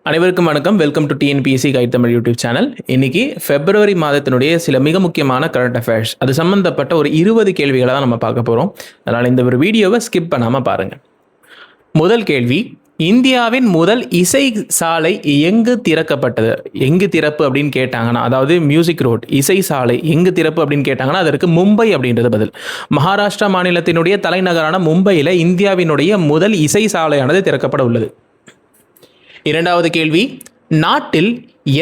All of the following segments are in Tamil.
அனைவருக்கும் வணக்கம். Welcome to TNPSC guide Tamil YouTube channel. இன்னைக்கு பிப்ரவரி மாதத்தினுடைய சில மிக முக்கியமான கரண்ட் அஃபேர்ஸ் அது சம்பந்தப்பட்ட ஒரு 20 கேள்விகளை தான் நம்ம பார்க்க போகிறோம். அதனால் இந்த ஒரு வீடியோவை ஸ்கிப் பண்ணாமல் பாருங்கள். முதல் கேள்வி, இந்தியாவின் முதல் இசை சாலை எங்கு திறக்கப்பட்டது? எங்கு திறப்பு அப்படின்னு கேட்டாங்கன்னா, அதாவது மியூசிக் ரோட் இசை சாலை எங்கு திறப்பு அப்படின்னு கேட்டாங்கன்னா அதற்கு மும்பை அப்படின்றது பதில். மகாராஷ்டிரா மாநிலத்தினுடைய தலைநகரான மும்பையில் இந்தியாவினுடைய முதல் இசை சாலையானது திறக்கப்பட உள்ளது. இரண்டாவது கேள்வி, நாட்டில்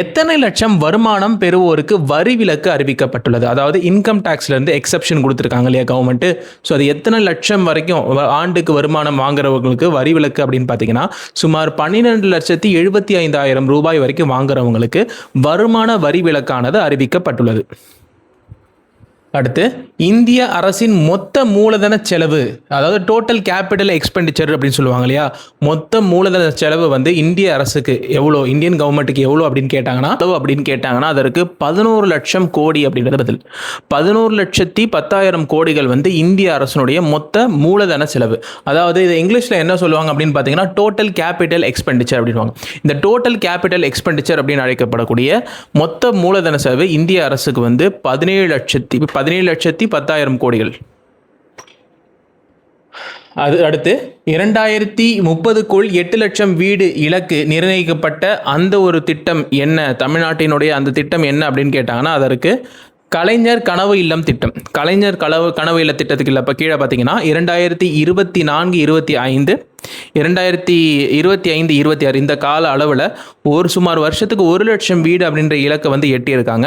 எத்தனை லட்சம் வருமானம் பெறுவோருக்கு வரி விலக்கு அறிவிக்கப்பட்டுள்ளது? அதாவது இன்கம் டேக்ஸ்லேருந்து எக்ஸப்ஷன் கொடுத்துருக்காங்க இல்லையா கவர்மெண்ட்டு. ஸோ அது எத்தனை லட்சம் வரைக்கும் ஆண்டுக்கு வருமானம் வாங்குறவங்களுக்கு வரி விலக்கு அப்படின்னு பார்த்தீங்கன்னா சுமார் 12,75,000 ரூபாய் வரைக்கும் வாங்குறவங்களுக்கு வருமான வரி விலக்கானது அறிவிக்கப்பட்டுள்ளது. அடுத்து, இந்திய அரசின் மொத்த மூலதன செலவு, அதாவது டோட்டல் கேபிட்டல் எக்ஸ்பெண்டிச்சர் அப்படின்னு சொல்லுவாங்க இல்லையா, மொத்த மூலதன செலவு வந்து இந்திய அரசுக்கு எவ்வளோ, இந்தியன் கவர்மெண்ட்டுக்கு எவ்வளோ அப்படின்னு கேட்டாங்கன்னா அதற்கு 11 லட்சம் கோடி அப்படின்றது பதில். 11,10,10,000 கோடிகள் வந்து இந்திய அரசனுடைய மொத்த மூலதன செலவு. அதாவது இது இங்கிலீஷில் என்ன சொல்லுவாங்க அப்படின்னு பார்த்தீங்கன்னா டோட்டல் கேபிட்டல் எக்ஸ்பெண்டிச்சர் அப்படின்வாங்க. இந்த டோட்டல் கேபிட்டல் எக்ஸ்பெண்டிச்சர் அப்படின்னு அழைக்கப்படக்கூடிய மொத்த மூலதன செலவு இந்திய அரசுக்கு வந்து 17,10,000 கோடிகள். அது அடுத்து 2030க்குள் 8 லட்சம் வீடு இலக்கு நிர்ணயிக்கப்பட்ட அந்த ஒரு திட்டம் என்ன, தமிழ்நாட்டினுடைய அந்த திட்டம் என்ன அப்படின்னு கேட்டாங்கன்னா அதற்கு கலைஞர் கனவு இல்லம் திட்டம். கலைஞர் கனவு இல்ல திட்டத்துக்கு இல்லை, இப்போ கீழே பார்த்தீங்கன்னா 2024-25 2025-26 இந்த கால அளவில் சுமார் வருஷத்துக்கு 1 லட்சம் வீடு அப்படின்ற இலக்கை வந்து எட்டியிருக்காங்க.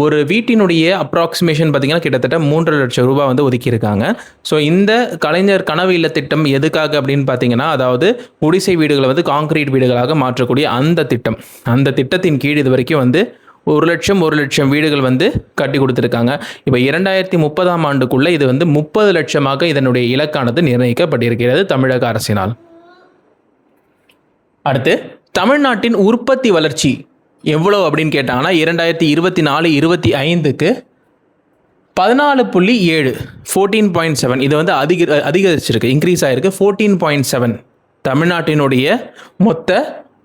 ஒரு வீட்டினுடைய அப்ராக்சிமேஷன் பார்த்தீங்கன்னா கிட்டத்தட்ட 3 லட்சம் ரூபாய் வந்து ஒதுக்கியிருக்காங்க. ஸோ இந்த கலைஞர் கனவு இல்ல திட்டம் எதுக்காக அப்படின்னு பார்த்தீங்கன்னா, அதாவது குடிசை வீடுகளை வந்து கான்கிரீட் வீடுகளாக மாற்றக்கூடிய அந்த திட்டம். அந்த திட்டத்தின் கீழ் இது வரைக்கும் வந்து 1 லட்சம் வீடுகள் வந்து கட்டி கொடுத்துருக்காங்க. இப்போ 2030ஆம் ஆண்டுக்குள்ளே இது வந்து 30 லட்சமாக இதனுடைய இலக்கானது நிர்ணயிக்கப்பட்டிருக்கிறது தமிழக அரசினால். அடுத்து, தமிழ்நாட்டின் உற்பத்தி வளர்ச்சி எவ்வளோ அப்படின்னு கேட்டாங்கன்னா 2024-25க்கு 14.7 14.7 இது வந்து அதிகரிச்சிருக்கு, இன்க்ரீஸ் ஆகிருக்கு. 14.7 தமிழ்நாட்டினுடைய மொத்த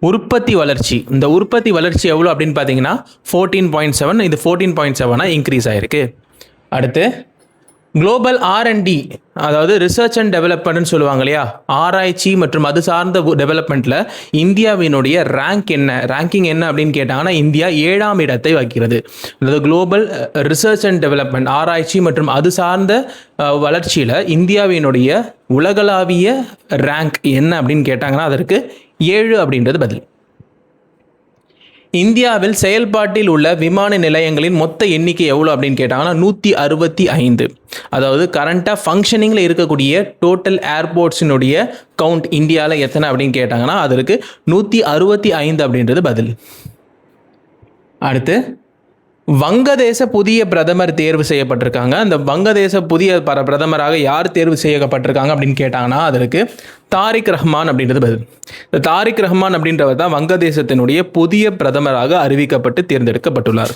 உற்பத்தி வளர்ச்சி. இந்த உற்பத்தி வளர்ச்சி எவ்வளோ அப்படின்னு பார்த்தீங்கன்னா 14.7, இது 14.7 இன்க்ரீஸ் ஆகிருக்கு. அடுத்து, குளோபல் R&D, அதாவது ரிசர்ச் அண்ட் டெவலப்மெண்ட்னு சொல்லுவாங்க இல்லையா, ஆராய்ச்சி மற்றும் அது சார்ந்த டெவலப்மெண்ட்டில் இந்தியாவினுடைய ரேங்கிங் என்ன அப்படின்னு கேட்டாங்கன்னா இந்தியா 7ஆம் இடத்தை வகிக்கிறது. அதாவது குளோபல் ரிசர்ச் அண்ட் டெவலப்மெண்ட், ஆராய்ச்சி மற்றும் அது சார்ந்த வளர்ச்சியில் இந்தியாவினுடைய உலகளாவிய ரேங்க் என்ன அப்படின்னு கேட்டாங்கன்னா அதற்கு 7 அப்படின்றது பதில். இந்தியாவில் செயல்பாட்டில் உள்ள விமான நிலையங்களின் மொத்த எண்ணிக்கை எவ்வளோ அப்படின்னு கேட்டாங்கன்னா 165. அதாவது கரண்ட்டாக ஃபங்க்ஷனிங்கில் இருக்கக்கூடிய டோட்டல் ஏர்போர்ட்ஸினுடைய கவுண்ட் இந்தியாவில் எத்தனை அப்படின்னு கேட்டாங்கன்னா அதற்கு 165 அப்படின்றது பதில். அடுத்து, வங்கதேச புதிய பிரதமர் தேர்வு செய்யப்பட்டிருக்காங்க. அந்த வங்கதேச புதிய பிரதமராக யார் தேர்வு செய்யப்பட்டிருக்காங்க அப்படின்னு கேட்டாங்கன்னா அதற்கு தாரிக் ரஹ்மான் அப்படின்றது பதில். இந்த தாரிக் ரஹ்மான் அப்படின்றவர் தான் வங்கதேசத்தினுடைய புதிய பிரதமராக அறிவிக்கப்பட்டு தேர்ந்தெடுக்கப்பட்டுள்ளார்.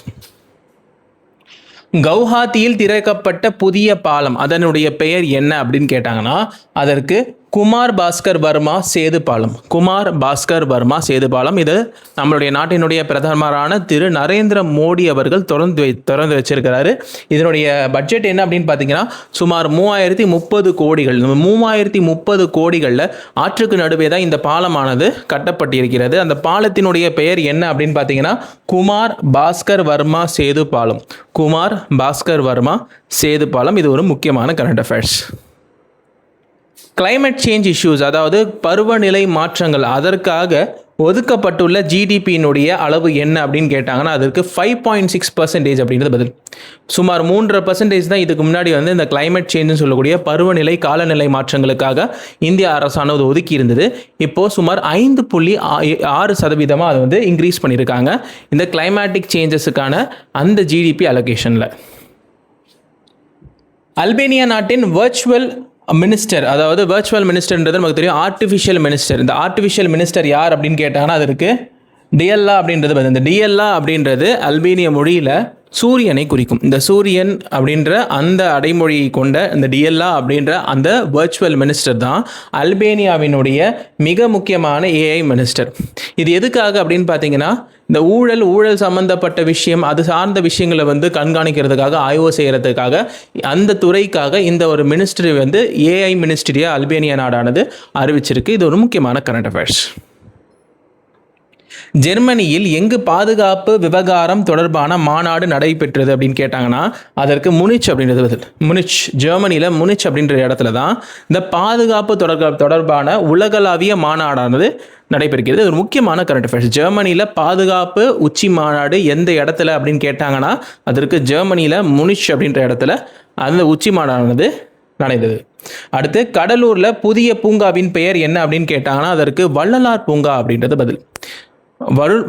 கவுஹாத்தியில் திறக்கப்பட்ட புதிய பாலம் அதனுடைய பெயர் என்ன அப்படின்னு கேட்டாங்கன்னா அதற்கு குமார் பாஸ்கர் வர்மா சேது பாலம். குமார் பாஸ்கர் வர்மா சேது பாலம். இது நம்மளுடைய நாட்டினுடைய பிரதமரான திரு நரேந்திர மோடி அவர்கள் திறந்து வச்சிருக்கிறாரு. இதனுடைய பட்ஜெட் என்ன அப்படின்னு பார்த்தீங்கன்னா சுமார் 3,030 கோடிகள். 3,030 கோடிகளில் ஆற்றுக்கு நடுவே தான் இந்த பாலமானது கட்டப்பட்டிருக்கிறது. அந்த பாலத்தினுடைய பெயர் என்ன அப்படின்னு பார்த்தீங்கன்னா குமார் பாஸ்கர் வர்மா சேது பாலம். குமார் பாஸ்கர் வர்மா சேது பாலம். இது ஒரு முக்கியமான current affairs. Climate change issues, அதாவது பருவநிலை மாற்றங்கள், அதற்காக ஒதுக்கப்பட்டுள்ள ஜிடிபியினுடைய அளவு என்ன அப்படின்னு கேட்டாங்கன்னா அதற்கு 5.6% அப்படின்றது பதில். சுமார் 3% தான் இதுக்கு முன்னாடி வந்து இந்த கிளைமேட் சேஞ்சுன்னு சொல்லக்கூடிய பருவநிலை காலநிலை மாற்றங்களுக்காக இந்திய அரசானது ஒதுக்கி இருந்தது. இப்போது சுமார் 5.6% அதை வந்து இன்க்ரீஸ் பண்ணியிருக்காங்க இந்த கிளைமேட்டிக் சேஞ்சஸுக்கான அந்த ஜிடிபி அலோகேஷனில். அல்பேனியா நாட்டின் வர்ச்சுவல் மினிஸ்டர், அதாவது வர்ச்சுவல் மினிஸ்டர்ன்றது நமக்கு தெரியும், ஆர்டிஃபிஷியல் மினிஸ்டர். இந்த ஆர்டிஃபிஷியல் மினிஸ்டர் யார் அப்படின்னு கேட்டாங்கன்னா அதற்கு டிஎல்லா அப்படின்றது இந்த டிஎல்லா அப்படின்றது அல்பேனிய மொழியில் சூரியனை குறிக்கும். இந்த சூரியன் அப்படின்ற அந்த அடைமொழியை கொண்ட இந்த டிஎல்லா அப்படின்ற அந்த வர்ச்சுவல் மினிஸ்டர் தான் அல்பேனியாவினுடைய மிக முக்கியமான ஏஐ மினிஸ்டர். இது எதுக்காக அப்படின்னு பார்த்தீங்கன்னா, இந்த ஊழல் சம்பந்தப்பட்ட விஷயம், அது சார்ந்த விஷயங்களை கண்காணிக்கிறதுக்காக, ஆய்வு செய்கிறதுக்காக, அந்த துறைக்காக இந்த ஒரு மினிஸ்ட்ரி ஏஐ மினிஸ்ட்ரியா அல்பேனியா நாடானது அறிவிச்சிருக்கு. இது ஒரு முக்கியமான கரண்ட் அஃபேர்ஸ். ஜெர்மனியில் எங்கு பாதுகாப்பு விவகாரம் தொடர்பான மாநாடு நடைபெற்றது அப்படின்னு கேட்டாங்கன்னா, அதற்கு முனிச் அப்படின்றது பதில். ஜெர்மனியில் முனிச் அப்படின்ற இடத்துல தான் இந்த பாதுகாப்பு தொடர்பான உலகளாவிய மாநாடானது நடைபெறுகிறது. ஒரு முக்கியமான கரண்ட் அஃபேர்ஸ். ஜெர்மனியில் பாதுகாப்பு உச்சி மாநாடு எந்த இடத்துல அப்படின்னு கேட்டாங்கன்னா, அதற்கு ஜெர்மனியில் முனிச் அப்படின்ற இடத்துல அந்த உச்சி மாநாடானது நடந்தது. அடுத்து, கடலூரில் புதிய பூங்காவின் பெயர் என்ன அப்படின்னு கேட்டாங்கன்னா, அதற்கு வள்ளலார் பூங்கா அப்படின்றது பதில்.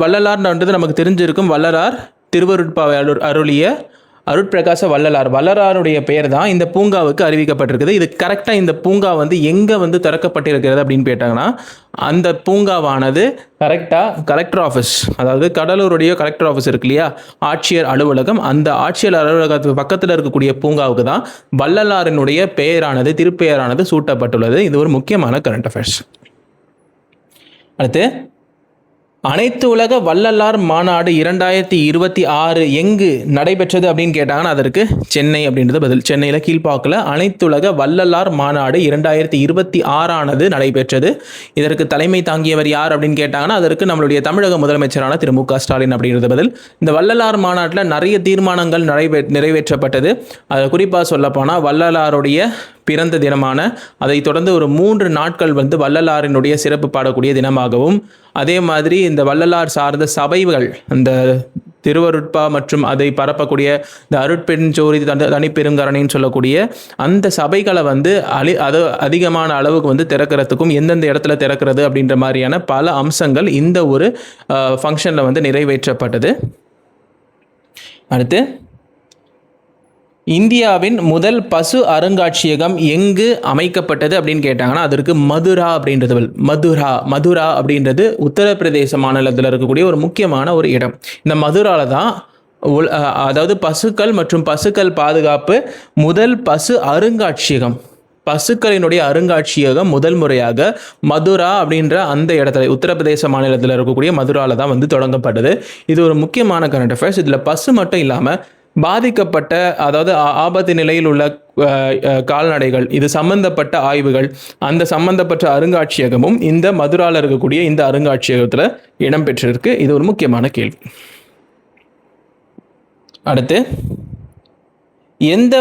வள்ளலார்ன்றது நமக்கு தெரிஞ்சிருக்கும். வள்ளலார் திருவருட்பாவை அருளிய அருட்பிரகாச வள்ளலாருடைய பெயர் தான் இந்த பூங்காவுக்கு அறிவிக்கப்பட்டிருக்குது. இது கரெக்டாக இந்த பூங்கா எங்கே திறக்கப்பட்டிருக்கிறது அப்படின்னு கேட்டாங்கன்னா, அந்த பூங்காவானது கரெக்டாக கலெக்டர் ஆஃபீஸ், அதாவது கடலூருடைய கலெக்டர் ஆஃபீஸ் இருக்கு இல்லையா, ஆட்சியர் அலுவலகம், அந்த ஆட்சியர் அலுவலகத்துக்கு பக்கத்தில் இருக்கக்கூடிய பூங்காவுக்கு தான் வள்ளலாரினுடைய பெயரானது, திருப்பெயரானது சூட்டப்பட்டுள்ளது. இது ஒரு முக்கியமான கரண்ட் அஃபேர்ஸ். அடுத்து, அனைத்து உலக வள்ளலார் மாநாடு 2026 எங்கு நடைபெற்றது அப்படின்னு கேட்டாங்கன்னா, அதற்கு சென்னை அப்படின்றது பதில். சென்னையில் கீழ்ப்பாக்கில் அனைத்துலக வள்ளலார் மாநாடு 2026 நடைபெற்றது. இதற்கு தலைமை தாங்கியவர் யார் அப்படின்னு கேட்டாங்கன்னா, அதற்கு நம்மளுடைய தமிழக முதலமைச்சரான திரு மு க ஸ்டாலின் அப்படின்றது பதில். இந்த வள்ளலார் மாநாட்டில் நிறைய தீர்மானங்கள் நிறைவேற்றப்பட்டது. அதை குறிப்பாக சொல்லப்போனால், வள்ளலாருடைய பிறந்த தினமான, அதை தொடர்ந்து ஒரு 3 நாட்கள் வள்ளலாரினுடைய சிறப்பு பாடக்கூடிய தினமாகவும், அதே மாதிரி இந்த வள்ளலார் சார்ந்த சபைகள், அந்த திருவருட்பா மற்றும் அதை பரப்பக்கூடிய இந்த அருட்பெருஞ்சோதி தனிப்பெருங்கரணின்னு சொல்லக்கூடிய அந்த சபைகளை அதிகமான அளவுக்கு திறக்கிறதுக்கும், எந்தெந்த இடத்துல திறக்கிறது அப்படின்ற மாதிரியான பல அம்சங்கள் இந்த ஒரு ஃபங்க்ஷனில் நிறைவேற்றப்பட்டது. அடுத்து, இந்தியாவின் முதல் பசு அருங்காட்சியகம் எங்கு அமைக்கப்பட்டது அப்படின்னு கேட்டாங்கன்னா, அதற்கு மதுரா அப்படின்றது. மதுரா அப்படின்றது உத்தரப்பிரதேச மாநிலத்தில் இருக்கக்கூடிய ஒரு முக்கியமான ஒரு இடம். இந்த மதுரால தான் அதாவது பசுக்கள் மற்றும் பசுக்கள் பாதுகாப்பு முதல் பசு அருங்காட்சியகம், பசுக்களினுடைய அருங்காட்சியகம் முதல் முறையாக மதுரா அப்படின்ற அந்த இடத்துல, உத்தரப்பிரதேச மாநிலத்தில் இருக்கக்கூடிய மதுரால தான் தொடங்கப்பட்டது. இது ஒரு முக்கியமான கரண்ட் அஃபேர்ஸ். இதில் பசு மட்டும் இல்லாமல் பாதிக்கப்பட்ட, அதாவது ஆபத்து நிலையில் உள்ள கால்நடைகள், இது சம்பந்தப்பட்ட ஆய்வுகள், அந்த சம்பந்தப்பட்ட அருங்காட்சியகமும் இந்த மதுராவில் இருக்கக்கூடிய இந்த அருங்காட்சியகத்தில் இடம்பெற்றிருக்கு. இது ஒரு முக்கியமான கேள்வி. அடுத்து, எந்த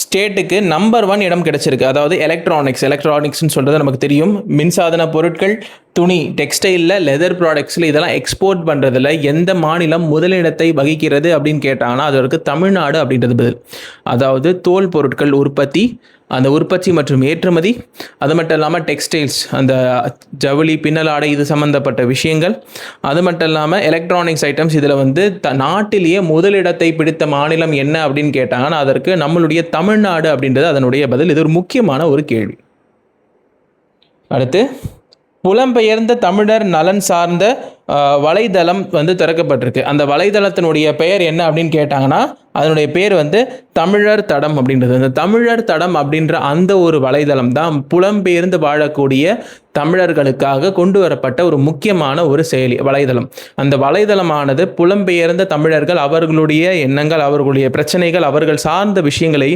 ஸ்டேட்டுக்கு நம்பர் 1 இடம் கிடைச்சிருக்கு? அதாவது எலக்ட்ரானிக்ஸ்னு சொல்கிறது நமக்கு தெரியும். மின்சாதன பொருட்கள், துணி, டெக்ஸ்டைலில், லெதர் ப்ராடக்ட்ஸில் இதெல்லாம் எக்ஸ்போர்ட் பண்ணுறதுல எந்த மாநிலம் முதலிடத்தை வகிக்கிறது அப்படின்னு கேட்டாங்கன்னா, அதற்கு தமிழ்நாடு அப்படின்றது பதில். அதாவது தோல் பொருட்கள் உற்பத்தி, அந்த உற்பத்தி மற்றும் ஏற்றுமதி, அது மட்டும் இல்லாமல் டெக்ஸ்டைல்ஸ், அந்த ஜவுளி, பின்னலாடை, இது சம்மந்தப்பட்ட விஷயங்கள், அது மட்டும் இல்லாமல் எலக்ட்ரானிக்ஸ் ஐட்டம்ஸ், இதில் நாட்டிலேயே முதலிடத்தை பிடித்த மாநிலம் என்ன அப்படின்னு கேட்டாங்கன்னா, அதற்கு நம்மளுடைய தமிழ்நாடு அப்படின்றது அதனுடைய பதில். இது ஒரு முக்கியமான ஒரு கேள்வி. அடுத்து, புலம்பெயர்ந்த தமிழர் நலன் சார்ந்த வலைதளம் திறக்கப்பட்டிருக்கு. அந்த வலைதளத்தினுடைய பெயர் என்ன அப்படின்னு கேட்டாங்கன்னா, அதனுடைய பேர் தமிழர் தடம் அப்படின்றது. அந்த தமிழர் தடம் அப்படின்ற அந்த ஒரு வலைதளம் தான் புலம்பெயர்ந்து வாழக்கூடிய தமிழர்களுக்காக கொண்டு வரப்பட்ட ஒரு முக்கியமான ஒரு வலைதளம். அந்த வலைதளமானது புலம்பெயர்ந்த தமிழர்கள் அவர்களுடைய எண்ணங்கள், அவர்களுடைய பிரச்சனைகள், அவர்கள் சார்ந்த விஷயங்களை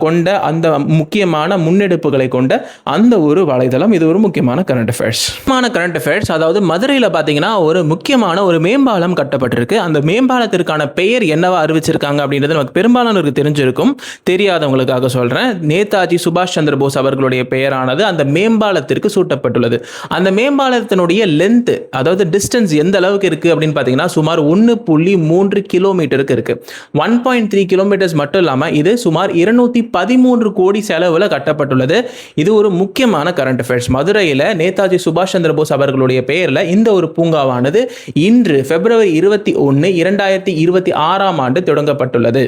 கொண்ட அந்த முக்கியமான முன்னெடுப்புகளை கொண்ட அந்த ஒரு வலைதளம். இது ஒரு முக்கியமான கரண்ட் அஃபேர்ஸ். அதாவது மதுரையில் பார்த்தீங்கன்னா ஒரு முக்கியமான ஒரு மேம்பாலம் கட்டப்பட்டிருக்கு. அந்த மேம்பாலத்திற்கான பெயர் என்னவா அறிவிச்சிருக்காங்க அப்படின்றது நமக்கு பெரும்பாலானவருக்கு தெரிஞ்சிருக்கும். தெரியாதவங்களுக்காக சொல்றேன். நேதாஜி சுபாஷ் சந்திர போஸ் அவர்களுடைய பெயரானது அந்த மேம்பாலத்திற்கு சூட்டப்பட்டுள்ளது. அந்த மேம்பாலத்தினுடைய லென்த், அதாவது டிஸ்டன்ஸ் எந்த அளவுக்கு இருக்கு அப்படின்னு பார்த்தீங்கன்னா, சுமார் 1.3 கிலோமீட்டருக்கு இருக்கு. 1.3 கிலோமீட்டர்ஸ் மட்டும் இல்லாமல் இது சுமார் 213 கோடி செலவுல கட்டப்பட்டுள்ளது. இது ஒரு முக்கியமான கரண்ட் அஃபேர்ஸ். மதுரையில் நேதாஜி சுபாஷ் சந்திர போஸ் அவர்களுடைய பெயரில் இந்த ஒரு பூங்காவானது இன்று February 21, 2026 தொடங்கப்பட்டுள்ளது.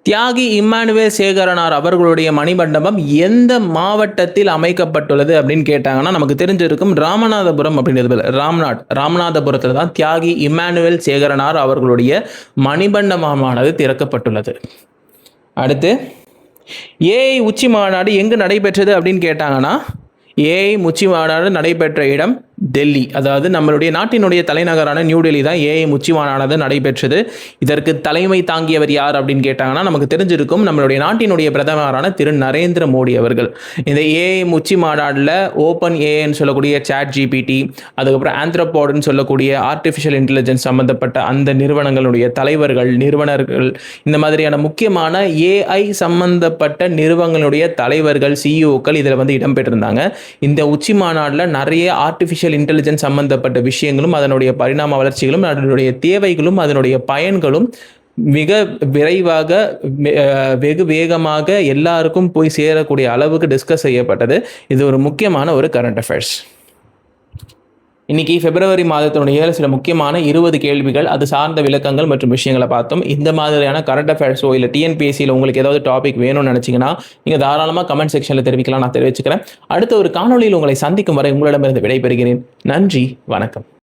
தியாகி இம்மானுவேல் சேகரனார் அவர்களுடைய மணிமண்டபம் எந்த மாவட்டத்தில் அமைக்கப்பட்டுள்ளது அப்படின்னு கேட்டாங்கன்னா நமக்கு தெரிஞ்சிருக்கும் ராமநாதபுரம் அப்படின்றது ராமநாதபுரத்தில் தான் தியாகி இம்மானுவேல் சேகரனார் அவர்களுடைய மணிமண்டபமானது திறக்கப்பட்டுள்ளது. அடுத்து ஏஐ உச்சி மாநாடு எங்கு நடைபெற்றது அப்படின்னு கேட்டாங்கன்னா ஏஐ உச்சி மாநாடு நடைபெற்ற இடம் டெல்லி. அதாவது நம்மளுடைய நாட்டினுடைய தலைநகரான நியூ டெல்லி தான் ஏஐ உச்சி மாநாடு நடைபெற்றது. இதற்கு தலைமை தாங்கியவர் யார் அப்படின்னு கேட்டாங்கன்னா நமக்கு தெரிஞ்சிருக்கும் நம்மளுடைய நாட்டினுடைய பிரதமரான திரு நரேந்திர மோடி அவர்கள். இந்த ஏஐ உச்சி மாநாட்டில் ஓப்பன் ஏஐன்னு சொல்லக்கூடிய சாட் ஜிபிடி, அதுக்கப்புறம் ஆந்த்ரோபாட்னு சொல்லக்கூடிய ஆர்டிஃபிஷியல் இன்டெலிஜென்ஸ் சம்மந்தப்பட்ட அந்த நிறுவனங்களுடைய தலைவர்கள், நிறுவனர்கள், இந்த மாதிரியான முக்கியமான ஏஐ சம்பந்தப்பட்ட நிறுவனங்களுடைய தலைவர்கள், சிஇஓக்கள் இதில் வந்து இடம்பெற்றிருந்தாங்க. இந்த உச்சி மாநாட்டில் நிறைய ஆர்டிஃபிஷியல் இன்டெலிஜென்ஸ் சம்பந்தப்பட்ட விஷயங்களும், அதனுடைய பரிணாம வளர்ச்சிகளும், அதனுடைய தேவைகளும், அதனுடைய பயன்களும் மிக விரைவாக வெகு வேகமாக எல்லாருக்கும் போய் சேரக்கூடிய அளவுக்கு டிஸ்கஸ் செய்யப்பட்டது. இது ஒரு முக்கியமான ஒரு கரண்ட் அஃபேர்ஸ். இன்னைக்கு பிப்ரவரி மாதத்தினுடைய சில முக்கியமான 20 கேள்விகள், அது சார்ந்த விளக்கங்கள் மற்றும் விஷயங்களை பார்த்தோம். இந்த மாதிரியான கரண்ட் அஃபேர்ஸோ இல்லை டிஎன்பிஎஸ்சியில் உங்களுக்கு ஏதாவது டாபிக் வேணும்னு நினச்சிங்கன்னா நீங்கள் தாராளமாக கமெண்ட் செக்ஷனில் தெரிவிக்கலாம், நான் தெரிவிச்சுக்கிறேன். அடுத்த ஒரு காணொலியில் உங்களை சந்திக்கும் வரை உங்களிடமிருந்து விடைபெறுகிறேன். நன்றி, வணக்கம்.